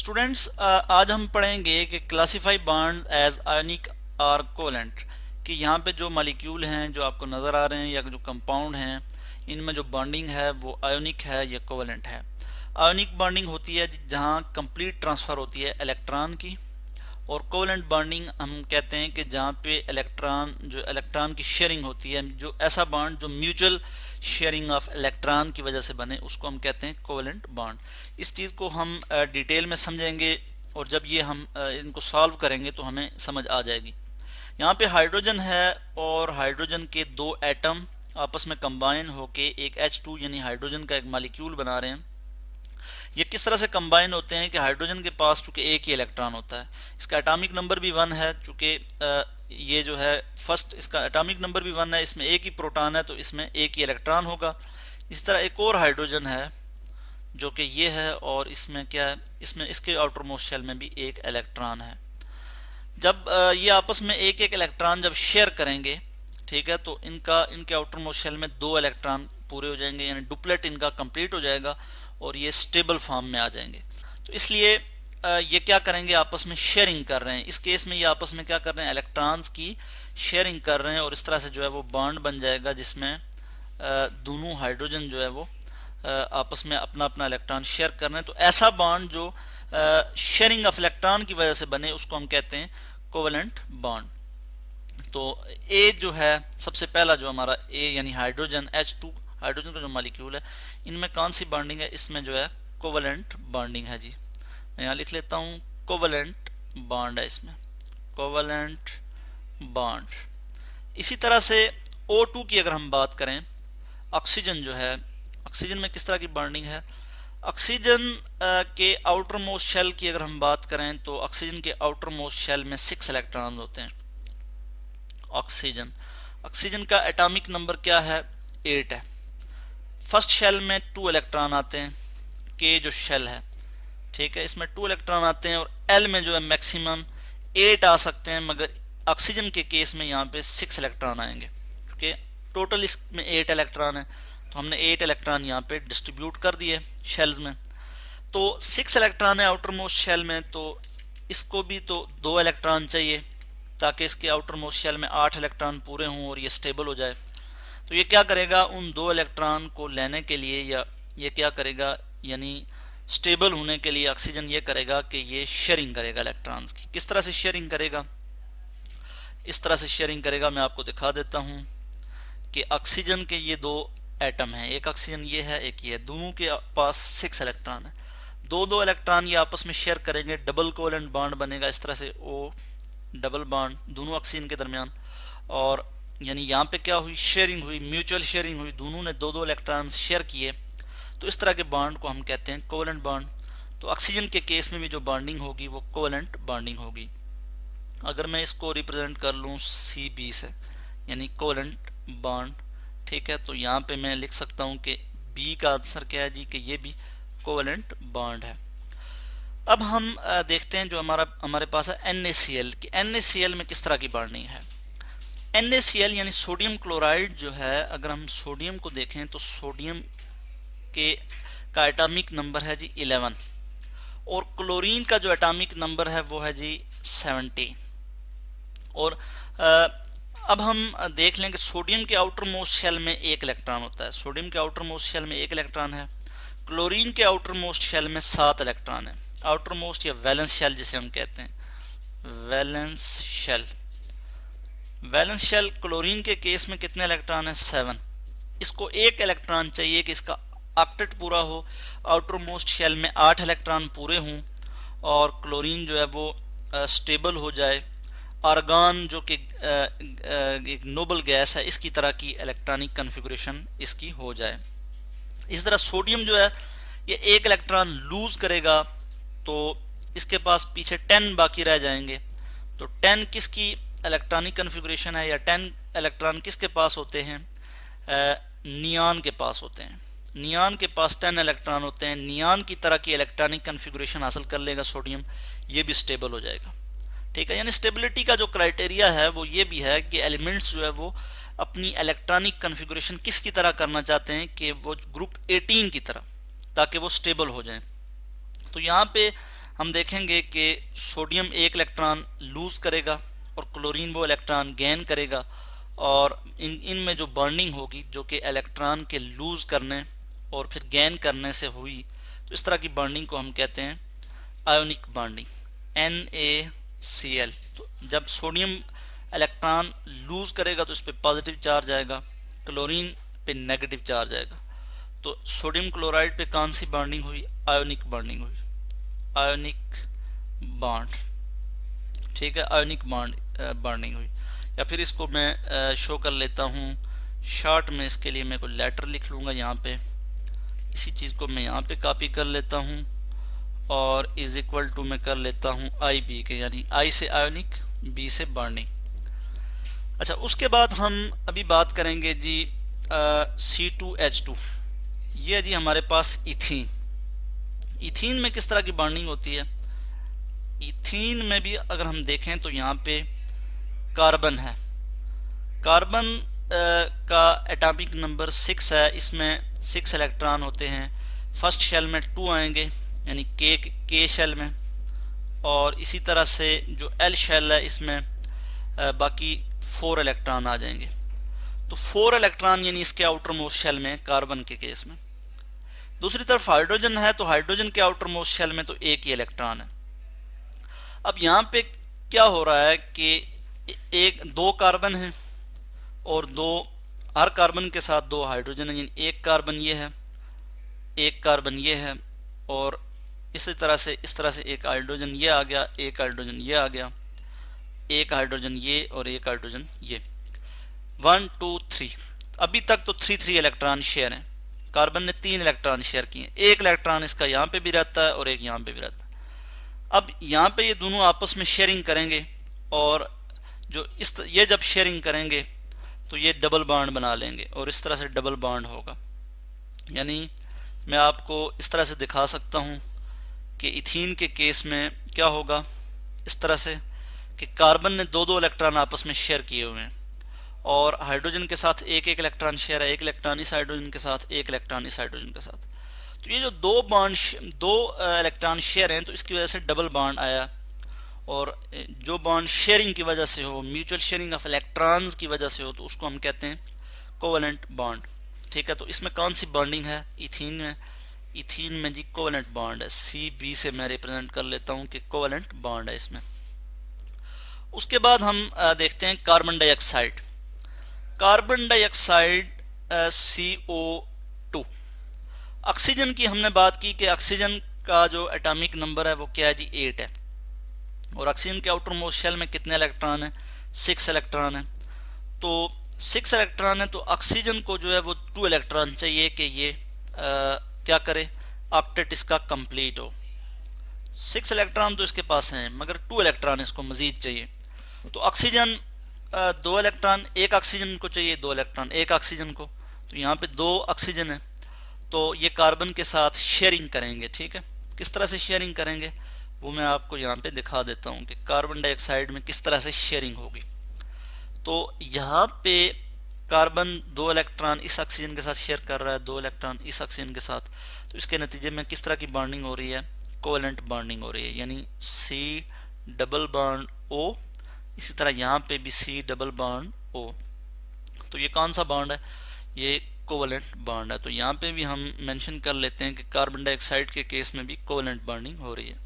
Students आज हम पढ़ेंगे कि क्लासीफाई बॉन्ड एज आयोनिक और कोवेलेंट कि यहाँ पे जो मॉलिक्यूल हैं जो आपको नज़र आ रहे हैं या जो कंपाउंड हैं इनमें जो बॉन्डिंग है वो आयोनिक है या कोवेलेंट है। आयोनिक बॉन्डिंग होती है जहाँ कंप्लीट ट्रांसफ़र होती है इलेक्ट्रॉन की, और कोवेलेंट बॉन्डिंग हम कहते हैं कि जहाँ पे इलेक्ट्रॉन की शेयरिंग होती है, जो ऐसा बॉन्ड जो म्यूचुअल शेयरिंग ऑफ इलेक्ट्रॉन की वजह से बने उसको हम कहते हैं कोवेलेंट बॉन्ड। इस चीज़ को हम डिटेल में समझेंगे और जब ये हम इनको सॉल्व करेंगे तो हमें समझ आ जाएगी। यहाँ पे हाइड्रोजन है और हाइड्रोजन के दो एटम आपस में कंबाइन होके एक H2 यानी हाइड्रोजन का एक मॉलिक्यूल बना रहे हैं। ये किस तरह से कंबाइन होते हैं कि हाइड्रोजन के पास चूंकि एक ही इलेक्ट्रॉन होता है, इसका एटॉमिक नंबर भी 1 है, चूंकि ये जो है फर्स्ट इसका एटॉमिक नंबर भी 1 है, इसमें एक ही प्रोटॉन है तो इसमें एक ही इलेक्ट्रॉन होगा। इस तरह एक और हाइड्रोजन है जो कि ये है और इसमें क्या है, इसमें इसके आउटर मोस्ट शेल में भी एक इलेक्ट्रॉन है। जब ये आपस में एक एक इलेक्ट्रॉन जब शेयर करेंगे, ठीक है, तो इनके आउटर मोस्ट शेल में 2 इलेक्ट्रॉन पूरे हो जाएंगे, यानी डुप्लेट इनका कंप्लीट हो जाएगा और ये स्टेबल फॉर्म में आ जाएंगे। तो इसलिए ये क्या करेंगे, आपस में शेयरिंग कर रहे हैं। इस केस में ये आपस में क्या कर रहे हैं, इलेक्ट्रॉन्स की शेयरिंग कर रहे हैं और इस तरह से जो है वो बॉन्ड बन जाएगा जिसमें दोनों हाइड्रोजन जो है वो आपस में अपना अपना इलेक्ट्रॉन शेयर कर रहे हैं। तो ऐसा बॉन्ड जो शेयरिंग ऑफ इलेक्ट्रॉन की वजह से बने उसको हम कहते हैं कोवेलेंट बॉन्ड। तो ए जो है सबसे पहला जो हमारा ए यानी हाइड्रोजन H2 हाइड्रोजन का जो मॉलिक्यूल है, इनमें कौन सी बॉन्डिंग है, इसमें जो है कोवेलेंट बॉन्डिंग है जी। मैं यहाँ लिख लेता हूँ कोवेलेंट बॉन्ड है, इसमें कोवेलेंट बॉन्ड। इसी तरह से O2 की अगर हम बात करें, ऑक्सीजन जो है, ऑक्सीजन में किस तरह की बॉन्डिंग है। ऑक्सीजन के आउटर मोस्ट शेल की अगर हम बात करें तो ऑक्सीजन के आउटर मोस्ट शेल में 6 इलेक्ट्रॉन होते हैं। ऑक्सीजन का एटॉमिक नंबर क्या है, 8 है। फर्स्ट शेल में 2 इलेक्ट्रॉन आते हैं, के जो शेल है, ठीक है, इसमें 2 इलेक्ट्रॉन आते हैं और एल में जो है मैक्सिमम 8 आ सकते हैं, मगर ऑक्सीजन के केस में यहाँ पे 6 इलेक्ट्रॉन आएंगे क्योंकि टोटल इसमें 8 इलेक्ट्रॉन है, तो हमने 8 इलेक्ट्रॉन यहाँ पे डिस्ट्रीब्यूट कर दिए शेल्स में। तो 6 इलेक्ट्रॉन है आउटर मोस्ट शेल में, तो इसको भी तो 2 इलेक्ट्रॉन चाहिए ताकि इसके आउटर मोस्ट शेल में 8 इलेक्ट्रॉन पूरे हों और ये स्टेबल हो जाए। तो ये क्या करेगा, उन 2 इलेक्ट्रॉन को लेने के लिए, या ये क्या करेगा, यानी स्टेबल होने के लिए ऑक्सीजन ये करेगा कि ये शेयरिंग करेगा इलेक्ट्रॉन्स की। किस तरह से शेयरिंग करेगा, इस तरह से शेयरिंग करेगा, मैं आपको दिखा देता हूँ कि ऑक्सीजन के ये 2 एटम हैं, एक ऑक्सीजन ये है एक ये है, दोनों के पास 6 इलेक्ट्रॉन है, 2 इलेक्ट्रॉन ये आपस में शेयर करेंगे, डबल कोवेलेंट बॉन्ड बनेगा इस तरह से, ओ डबल बॉन्ड दोनों ऑक्सीजन के दरमियान। और यानी यहाँ पे क्या हुई, शेयरिंग हुई, म्यूचुअल शेयरिंग हुई, दोनों ने 2 इलेक्ट्रॉन शेयर किए, तो इस तरह के बॉन्ड को हम कहते हैं कोवेलेंट बॉन्ड। तो ऑक्सीजन के केस में भी जो बॉन्डिंग होगी वो कोवेलेंट बॉन्डिंग होगी। अगर मैं इसको रिप्रेजेंट कर लूँ Cb से, यानी कोवेलेंट बॉन्ड, ठीक है, तो यहाँ पे मैं लिख सकता हूँ कि B का आंसर क्या है जी, कि ये भी कोवेलेंट बॉन्ड है। अब हम देखते हैं जो हमारे पास है NaCl कि NaCl में किस तरह की बॉन्डिंग है। NaCl यानी सोडियम क्लोराइड जो है, अगर हम सोडियम को देखें तो सोडियम का एटॉमिक नंबर है जी 11 और क्लोरीन का जो एटॉमिक नंबर है वो है जी 70। और अब हम देख लें कि सोडियम के आउटर मोस्ट शेल में 1 इलेक्ट्रॉन होता है, सोडियम के आउटर मोस्ट शेल में 1 इलेक्ट्रॉन है, क्लोरीन के आउटर मोस्ट शेल में 7 इलेक्ट्रॉन है। आउटर मोस्ट या वैलेंस शेल जिसे हम कहते हैं, valence shell. Valence shell chlorine के केस में कितने इलेक्ट्रॉन है, 7। इसको 1 इलेक्ट्रॉन चाहिए कि इसका ऑक्टेट पूरा हो, आउटर मोस्ट शेल में 8 इलेक्ट्रॉन पूरे हों और क्लोरीन जो है वो स्टेबल हो जाए, आर्गन जो कि एक नोबल गैस है इसकी तरह की इलेक्ट्रॉनिक कन्फिगरेशन इसकी हो जाए। इस तरह सोडियम जो है ये 1 इलेक्ट्रॉन लूज करेगा तो इसके पास पीछे 10 बाकी रह जाएंगे। तो 10 किसकी इलेक्ट्रॉनिक कन्फिगरेशन है, या 10 इलेक्ट्रॉन किसके पास होते हैं, नियॉन के पास होते हैं। नियॉन के पास 10 इलेक्ट्रॉन होते हैं, नियॉन की तरह की इलेक्ट्रॉनिक कन्फिगरेशन हासिल कर लेगा सोडियम, ये भी स्टेबल हो जाएगा, ठीक है। यानी स्टेबिलिटी का जो क्राइटेरिया है वो ये भी है कि एलिमेंट्स जो है वो अपनी इलेक्ट्रॉनिक कन्फिगरेशन किसकी तरह करना चाहते हैं, कि वो ग्रुप 18 की तरह, ताकि वो स्टेबल हो जाएं। तो यहाँ पे हम देखेंगे कि सोडियम एक इलेक्ट्रॉन लूज करेगा और क्लोरीन वो इलेक्ट्रॉन गेन करेगा, और इनमें जो बर्निंग होगी जो कि इलेक्ट्रॉन के लूज करने और फिर गेन करने से हुई, तो इस तरह की बर्निंग को हम कहते हैं आयोनिक बॉन्डिंग, NaCl। तो जब सोडियम इलेक्ट्रॉन लूज करेगा तो इस पे पॉजिटिव चार्ज आएगा, क्लोरीन पे नेगेटिव चार्ज आएगा। तो सोडियम क्लोराइड पे कौन सी बॉन्डिंग हुई? आयोनिक बॉन्डिंग हुई, आयोनिक बॉन्ड, ठीक है, आयोनिक बॉन्डिंग हुई। या फिर इसको मैं शो कर लेता हूँ शॉर्ट में, इसके लिए मैं कोई लेटर लिख लूँगा यहाँ पे, इसी चीज़ को मैं यहाँ पे कॉपी कर लेता हूँ और इज इक्वल टू मैं कर लेता हूँ IB के, यानी I से आयोनिक, B से बॉन्डिंग। अच्छा, उसके बाद हम अभी बात करेंगे जी C2H2। ये जी हमारे पास इथीन। इथीन में किस तरह की बॉन्डिंग होती है? इथीन में भी अगर हम देखें तो यहाँ पे कार्बन है, कार्बन का एटॉमिक नंबर 6 है, इसमें 6 इलेक्ट्रॉन होते हैं। फर्स्ट शेल में 2 आएंगे यानी के शेल में, और इसी तरह से जो L शेल है इसमें बाकी 4 इलेक्ट्रॉन आ जाएंगे। तो 4 इलेक्ट्रॉन यानी इसके आउटर मोस्ट शेल में, कार्बन के केस में। दूसरी तरफ हाइड्रोजन है, तो हाइड्रोजन के आउटर मोस्ट शेल में तो एक ही इलेक्ट्रॉन है। अब यहाँ पे क्या हो रहा है कि दो कार्बन हैं और हर कार्बन के साथ 2 हाइड्रोजन है, यानी एक कार्बन ये है, एक कार्बन ये है, और इस तरह से एक हाइड्रोजन ये आ गया, एक हाइड्रोजन ये आ गया, एक हाइड्रोजन ये और एक हाइड्रोजन ये। 1 2 3, अभी तक तो 3 इलेक्ट्रॉन शेयर हैं। कार्बन ने 3 इलेक्ट्रॉन शेयर किए, एक इलेक्ट्रॉन इसका यहाँ पे भी रहता है और एक यहाँ पे भी रहता है। अब यहाँ पे ये दोनों आपस में शेयरिंग करेंगे, और ये जब शेयरिंग करेंगे तो ये डबल बॉन्ड बना लेंगे और इस तरह से डबल बॉन्ड होगा। यानी मैं आपको इस तरह से दिखा सकता हूँ कि इथीन के केस में क्या होगा, इस तरह से कि कार्बन ने 2 इलेक्ट्रॉन आपस में शेयर किए हुए हैं, और हाइड्रोजन के साथ एक इलेक्ट्रॉन शेयर है, एक इलेक्ट्रॉन इस हाइड्रोजन के साथ, एक इलेक्ट्रॉन इस हाइड्रोजन के साथ। तो ये जो 2 इलेक्ट्रॉन शेयर हैं, तो इसकी वजह से डबल बॉन्ड आया। और जो बॉन्ड शेयरिंग की वजह से हो, म्यूचुअल शेयरिंग ऑफ इलेक्ट्रॉन्स की वजह से हो, तो उसको हम कहते हैं कोवेलेंट बॉन्ड, ठीक है। तो इसमें कौन सी बॉन्डिंग है? इथीन में, इथीन में जी कोवेलेंट बॉन्ड है, CB से मैं रिप्रेजेंट कर लेता हूँ कि कोवेलेंट बॉन्ड है इसमें। उसके बाद हम देखते हैं carbon dioxide. Carbon dioxide CO2। Oxygen की हमने बात की कि ऑक्सीजन का जो एटॉमिक नंबर है वो क्या है जी? 8 है, और ऑक्सीजन के आउटर मोस्ट शेल में कितने इलेक्ट्रॉन हैं? 6 इलेक्ट्रॉन हैं। तो 6 इलेक्ट्रॉन है, तो ऑक्सीजन को जो है वो 2 इलेक्ट्रॉन चाहिए कि ये क्या करे, ऑक्टेट इसका कंप्लीट हो। 6 इलेक्ट्रॉन तो इसके पास हैं, मगर 2 इलेक्ट्रॉन इसको मजीद चाहिए। तो ऑक्सीजन 2 इलेक्ट्रॉन, एक ऑक्सीजन को चाहिए 2 इलेक्ट्रॉन एक ऑक्सीजन को, तो यहाँ पे 2 ऑक्सीजन है, तो ये कार्बन के साथ शेयरिंग करेंगे, ठीक है। किस तरह से शेयरिंग करेंगे वो मैं आपको यहाँ पे दिखा देता हूँ कि कार्बन डाइऑक्साइड में किस तरह से शेयरिंग होगी। तो यहाँ पे कार्बन 2 इलेक्ट्रॉन इस ऑक्सीजन के साथ शेयर कर रहा है, 2 इलेक्ट्रॉन इस ऑक्सीजन के साथ, तो इसके नतीजे में किस तरह की बॉन्डिंग हो रही है? कोवेलेंट बॉन्डिंग हो रही है, यानी C डबल बॉन्ड O, इसी तरह यहाँ पे भी C डबल बॉन्ड O। तो ये कौन सा बॉन्ड है? ये कोवेलेंट बॉन्ड है। तो यहाँ पे भी हम मेंशन कर लेते हैं कि कार्बन डाइऑक्साइड के केस में भी कोवेलेंट बॉन्डिंग हो रही है।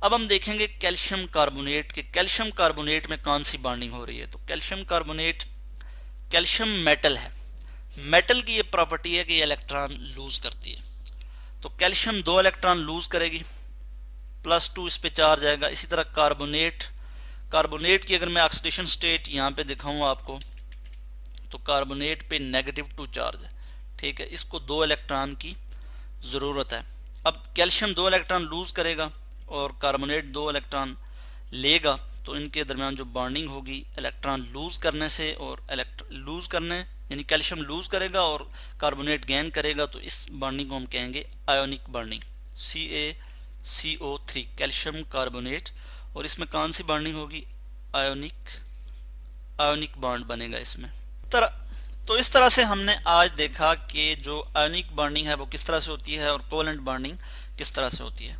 अब हम देखेंगे कैल्शियम कार्बोनेट के, कैल्शियम कार्बोनेट में कौन सी बॉन्डिंग हो रही है। तो कैल्शियम कार्बोनेट, कैल्शियम मेटल है, मेटल की ये प्रॉपर्टी है कि ये इलेक्ट्रॉन लूज करती है। तो कैल्शियम 2 इलेक्ट्रॉन लूज करेगी, +2 इस पे चार्ज आएगा। इसी तरह कार्बोनेट, कार्बोनेट की अगर मैं ऑक्सीडेशन स्टेट यहाँ पे दिखाऊँ आपको, तो कार्बोनेट पे -2 चार्ज है, ठीक है। इसको 2 इलेक्ट्रॉन की ज़रूरत है। अब कैल्शियम 2 इलेक्ट्रॉन लूज करेगा और कार्बोनेट 2 इलेक्ट्रॉन लेगा, तो इनके दरमियान जो बॉन्डिंग होगी इलेक्ट्रॉन लूज करने से और लूज करने, यानी कैल्शियम लूज करेगा और कार्बोनेट गेन करेगा, तो इस बॉन्डिंग को हम कहेंगे ionic bonding, CaCO3, calcium carbonate. और इसमें कौन सी बॉन्डिंग होगी? आयोनिक बॉन्ड बनेगा इसमें। तो इस तरह से हमने आज देखा कि जो आयोनिक बॉन्डिंग है वो किस तरह से होती है और कोवेलेंट बॉन्डिंग किस तरह से होती है।